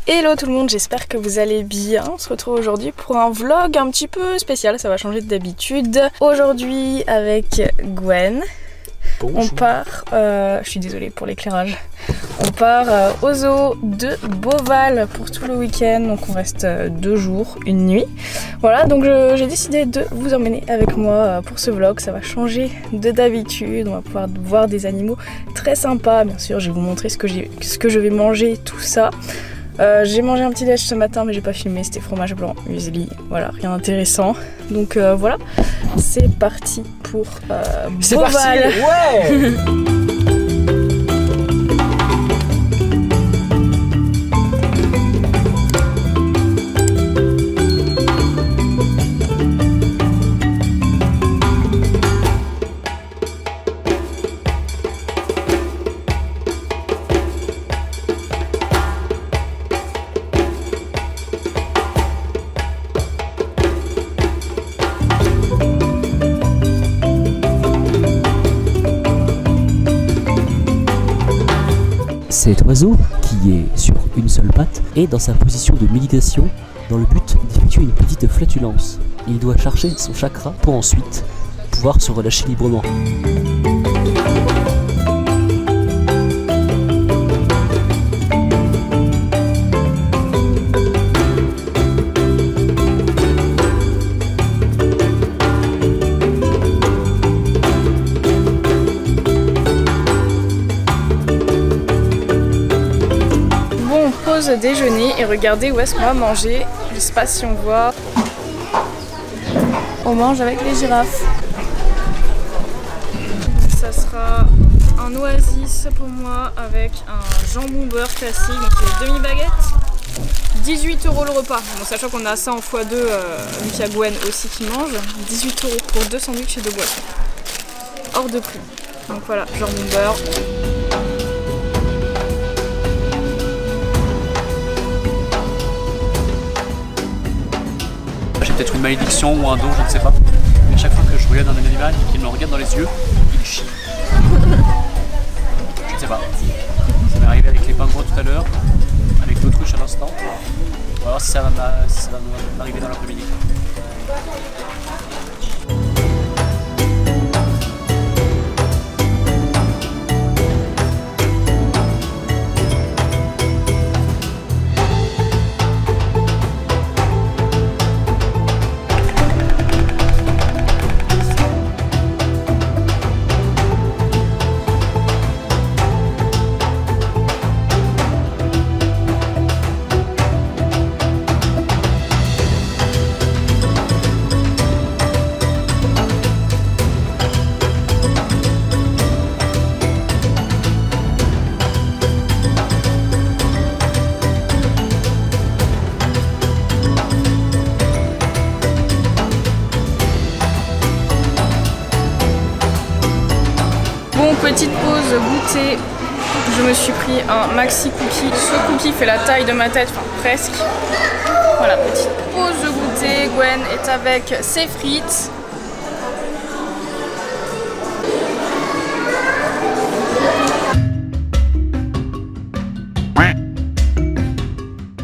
Hello tout le monde, j'espère que vous allez bien. On se retrouve aujourd'hui pour un vlog un petit peu spécial, ça va changer d'habitude. Aujourd'hui avec Gwen. Bonjour. On part, je suis désolée pour l'éclairage, on part au zoo de Beauval pour tout le week-end, donc on reste 2 jours, 1 nuit. Voilà, donc j'ai décidé de vous emmener avec moi pour ce vlog, ça va changer de d'habitude, on va pouvoir voir des animaux très sympas. Bien sûr, je vais vous montrer ce que je vais manger, tout ça. J'ai mangé un petit déj ce matin mais j'ai pas filmé, c'était fromage blanc, muesli, voilà, rien d'intéressant. Donc voilà, c'est parti pour Beauval. C'est parti, ouais. Cet oiseau, qui est sur une seule patte, est dans sa position de méditation dans le but d'effectuer une petite flatulence. Il doit chercher son chakra pour ensuite pouvoir se relâcher librement. Déjeuner et regardez où est-ce qu'on va manger. Je sais pas si on voit. On mange avec les girafes. Ça sera un oasis pour moi avec un jambon beurre classique, donc les demi-baguettes. 18 € le repas. Bon, sachant qu'on a ça en x2, vu qu'il y a Gwen aussi qui mange. 18 € pour 2 sandwichs et 2 boissons. Hors de prix. Donc voilà, jambon beurre. J'ai peut-être une malédiction ou un don, je ne sais pas. Mais à chaque fois que je regarde un animal et qu'il me regarde dans les yeux, il chie. Je ne sais pas. Ça m'est arrivé avec les pingouins tout à l'heure, avec l'autruche à l'instant. On va voir si ça va m'arriver dans l'après-midi. Petite pause goûter, je me suis pris un maxi cookie. Ce cookie fait la taille de ma tête, enfin presque. Voilà, petite pause goûter. Gwen est avec ses frites.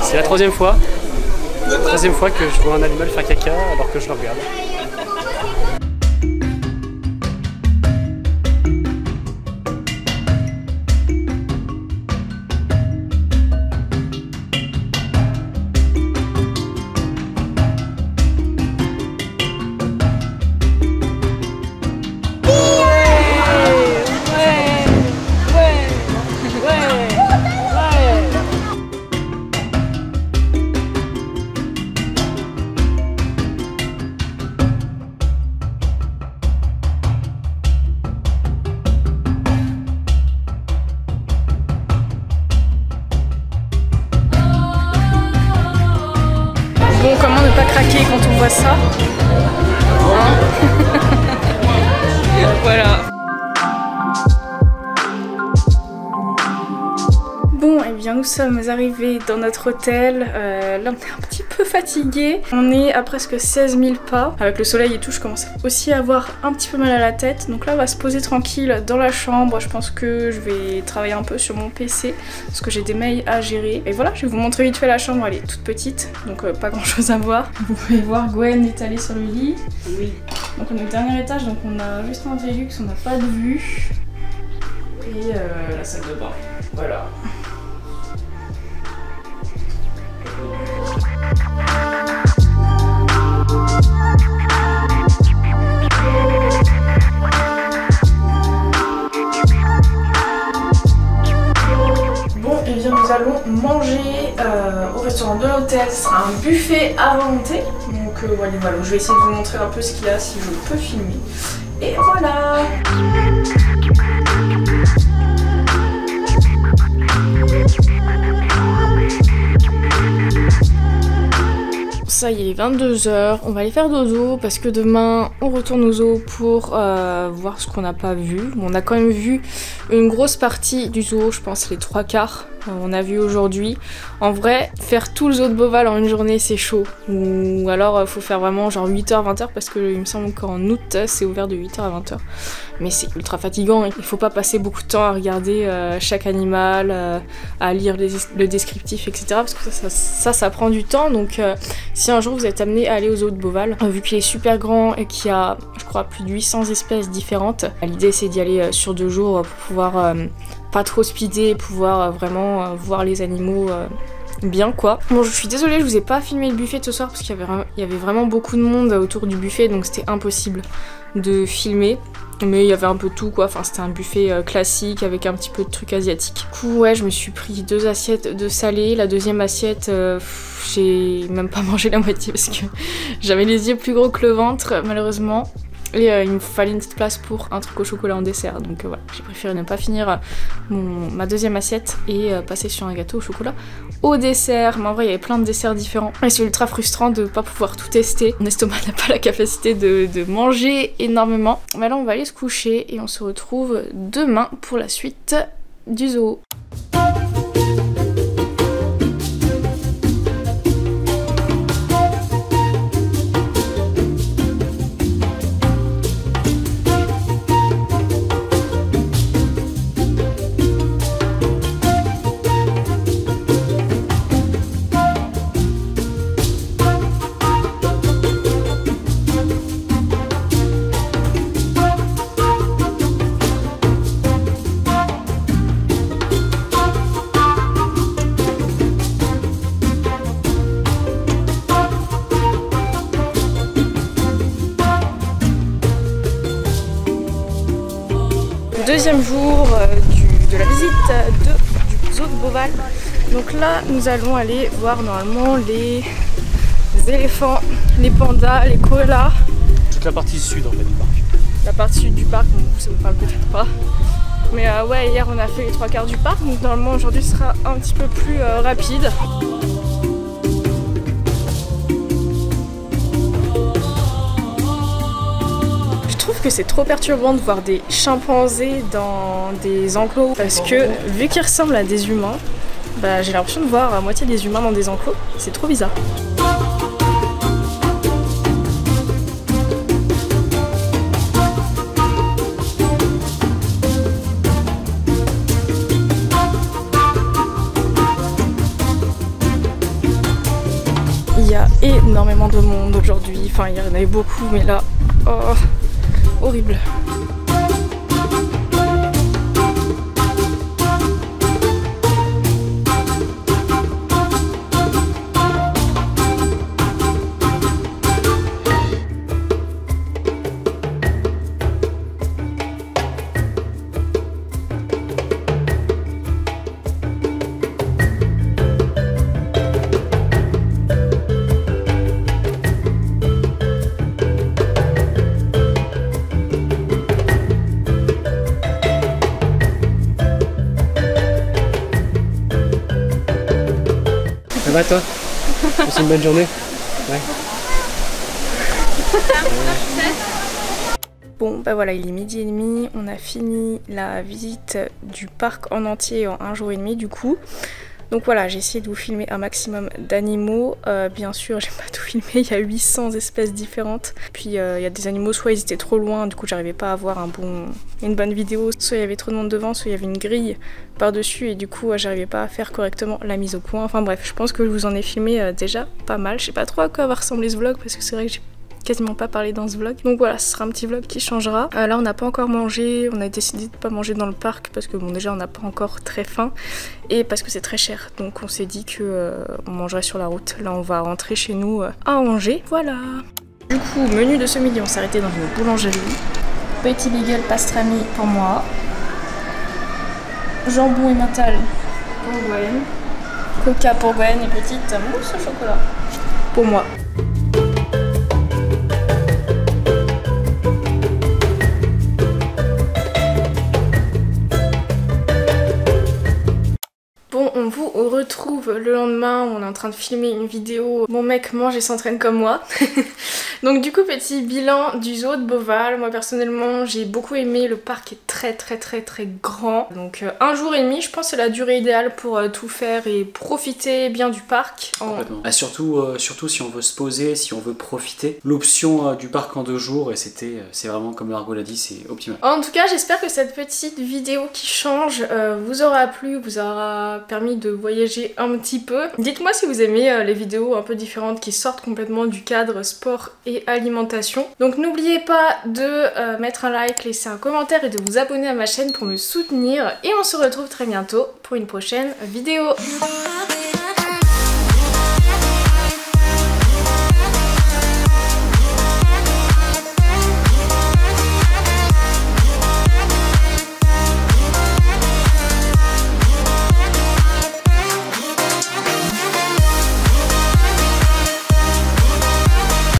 C'est la troisième fois que je vois un animal faire caca alors que je le regarde. Bon, comment ne pas craquer quand on voit ça, hein? Voilà. Bon, et eh bien nous sommes arrivés dans notre hôtel. Là on est un petit peu fatigué. On est à presque 16 000 pas. Avec le soleil et tout, je commence aussi à avoir un petit peu mal à la tête. Donc là on va se poser tranquille dans la chambre. Je pense que je vais travailler un peu sur mon PC parce que j'ai des mails à gérer. Et voilà, je vais vous montrer vite fait la chambre. Elle est toute petite, donc pas grand chose à voir. Vous pouvez voir Gwen étalée sur le lit. Oui. Donc on est au dernier étage, donc on a juste un Velux, on n'a pas de vue. Et la salle de bain. Voilà. Bon, et bien nous allons manger au restaurant de l'hôtel. Ce sera un buffet à volonté. Donc voilà, je vais essayer de vous montrer un peu ce qu'il y a si je peux filmer. Et voilà. Ça y est, il est 22 h, on va aller faire dodo parce que demain on retourne au zoo pour voir ce qu'on n'a pas vu. On a quand même vu une grosse partie du zoo, je pense les 3/4. On a vu aujourd'hui. En vrai, faire tout le zoo de Beauval en une journée c'est chaud. Ou alors faut faire vraiment genre 8h, 20h parce que il me semble qu'en août c'est ouvert de 8h à 20h. Mais c'est ultra fatigant, il faut pas passer beaucoup de temps à regarder chaque animal, à lire le descriptif, etc. Parce que ça prend du temps. Donc si un jour vous êtes amené à aller au zoo de Beauval, vu qu'il est super grand et qu'il y a, je crois, plus de 800 espèces différentes, l'idée c'est d'y aller sur 2 jours pour pouvoir pas trop speeder, pouvoir vraiment voir les animaux bien quoi. Bon, je suis désolée, je vous ai pas filmé le buffet de ce soir parce qu'il y avait vraiment beaucoup de monde autour du buffet, donc c'était impossible de filmer. Mais il y avait un peu tout quoi, enfin c'était un buffet classique avec un petit peu de trucs asiatiques. Du coup ouais, je me suis pris 2 assiettes de salé. La deuxième assiette, j'ai même pas mangé la moitié parce que j'avais les yeux plus gros que le ventre malheureusement. Et il me fallait une petite place pour un truc au chocolat en dessert, donc voilà, j'ai préféré ne pas finir ma deuxième assiette et passer sur un gâteau au chocolat au dessert. Mais en vrai il y avait plein de desserts différents et c'est ultra frustrant de pas pouvoir tout tester. Mon estomac n'a pas la capacité de manger énormément. Mais là on va aller se coucher et on se retrouve demain pour la suite du zoo. Deuxième jour de la visite du zoo de Beauval. Donc là nous allons aller voir normalement les éléphants, les pandas, les koalas. Toute la partie sud en fait du parc. La partie sud du parc, bon, ça vous parle peut-être pas. Mais ouais, hier on a fait les 3/4 du parc, donc normalement aujourd'hui sera un petit peu plus rapide. Je trouve que c'est trop perturbant de voir des chimpanzés dans des enclos parce que vu qu'ils ressemblent à des humains, bah, j'ai l'impression de voir à moitié des humains dans des enclos, c'est trop bizarre. Il y a énormément de monde aujourd'hui, enfin il y en avait beaucoup mais là, oh, horrible. Ça va toi? C'est une bonne journée? Ouais. Bon bah voilà, il est 12h30, on a fini la visite du parc en entier en 1 jour et demi du coup. Donc voilà, j'ai essayé de vous filmer un maximum d'animaux. Bien sûr, j'ai pas tout filmé, il y a 800 espèces différentes. Puis il y a des animaux, soit ils étaient trop loin, du coup j'arrivais pas à avoir une bonne vidéo, soit il y avait trop de monde devant, soit il y avait une grille par-dessus et du coup j'arrivais pas à faire correctement la mise au point. Enfin bref, je pense que je vous en ai filmé déjà pas mal. Je sais pas trop à quoi va ressembler ce vlog parce que c'est vrai que j'ai quasiment pas parlé dans ce vlog. Donc voilà, ce sera un petit vlog qui changera. Là on n'a pas encore mangé, on a décidé de pas manger dans le parc parce que bon déjà on n'a pas encore très faim et parce que c'est très cher. Donc on s'est dit que on mangerait sur la route. Là on va rentrer chez nous à Angers. Voilà. Du coup, menu de ce midi, on s'est arrêté dans une boulangerie. Petit bagel pastrami pour moi. Jambon et mental pour Gwen. Coca pour Gwen et petite mousse au chocolat pour moi. Bon, on vous retrouve le lendemain, on est en train de filmer une vidéo. Mon mec mange et s'entraîne comme moi. Donc du coup, petit bilan du zoo de Beauval. Moi personnellement, j'ai beaucoup aimé, le parc est très grand. Donc 1 jour et demi, je pense que c'est la durée idéale pour tout faire et profiter bien du parc. Complètement. Ah, surtout si on veut se poser, si on veut profiter. L'option du parc en 2 jours, et c'est vraiment comme Margot l'a dit, c'est optimal. En tout cas, j'espère que cette petite vidéo qui change vous aura plu, vous aura permis de voyager un petit peu. Dites-moi si vous aimez les vidéos un peu différentes qui sortent complètement du cadre sport et alimentation. Donc n'oubliez pas de mettre un like, laisser un commentaire et de vous abonner à ma chaîne pour me soutenir. Et on se retrouve très bientôt pour une prochaine vidéo.